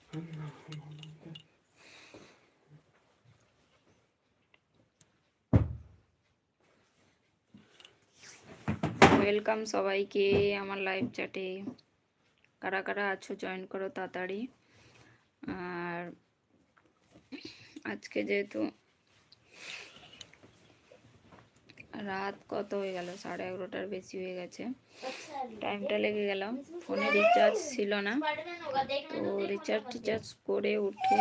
Welcome সবাইকে আমার live চ্যাটে। কারা কারা আছো জয়েন করো তাড়াতাড়ি। আর আজকে যেহেতু রাত কত হয়ে গেল, 11:30টার বেশি হয়ে গেছে, টাইমটা লেগে গেল। ফোনে রিচার্জ ছিল না, তো রিচার্জ করে উঠে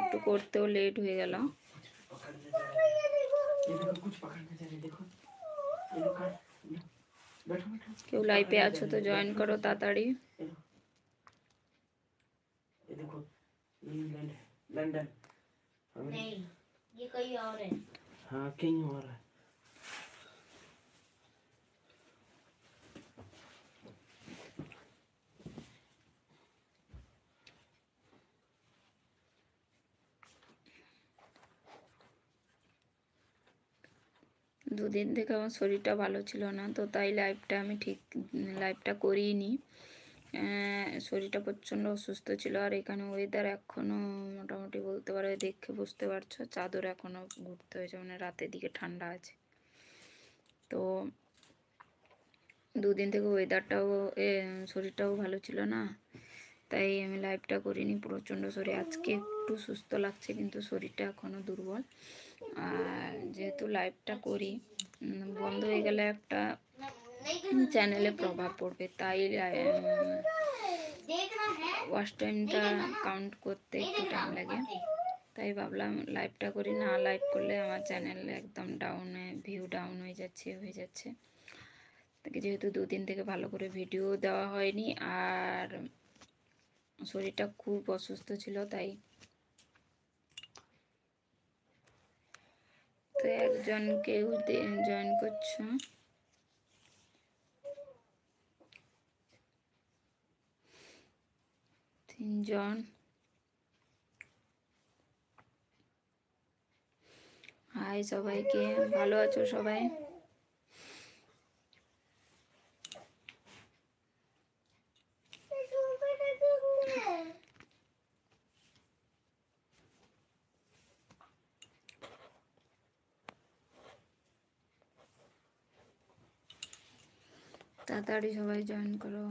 একটু করতেও লেট হয়ে গেল। কেউ লাইভে আছো তো জয়েন করো তাড়াতাড়ি। लंदन नहीं, ये कोई और है। हाँ कहीं और है। দুদিন থেকে আমার শরীরটা ভালো ছিল না, তো তাই লাইভটা করিনি। শরীরটা প্রচণ্ড অসুস্থ ছিল। আর এখানে ওয়েদার এখনও মোটামুটি বলতে পারো, দেখে বুঝতে পারছো চাদর এখনও ঘুরতে হয়েছে, মানে রাতের দিকে ঠান্ডা আছে। তো দুদিন থেকে ওয়েদারটাও শরীরটাও ভালো ছিল না, তাই আমি লাইভটা করিনি। প্রচণ্ড শরীর, আজকে একটু সুস্থ লাগছে কিন্তু শরীরটা এখনও দুর্বল। আর যেহেতু লাইভটা করি, বন্ধ হয়ে গেলে একটা চ্যানেলে প্রভাব পড়বে, তাই ওয়াচ টাইমটা কাউন্ট করতে একটু টাইম লাগে। তাই ভাবলাম লাইভটা করি, না লাইভ করলে আমার চ্যানেল একদম ভিউ ডাউন হয়ে যাচ্ছে। যেহেতু দুদিন থেকে ভালো করে ভিডিও দেওয়া হয়নি, আর শরীরটা খুব অসুস্থ ছিল, তাই তো একজন কেউ জয়েন করছো, তিনজন। হাই সবাইকে, ভালো আছো সবাই? তাড়াতাড়ি সবাই জয়েন করো।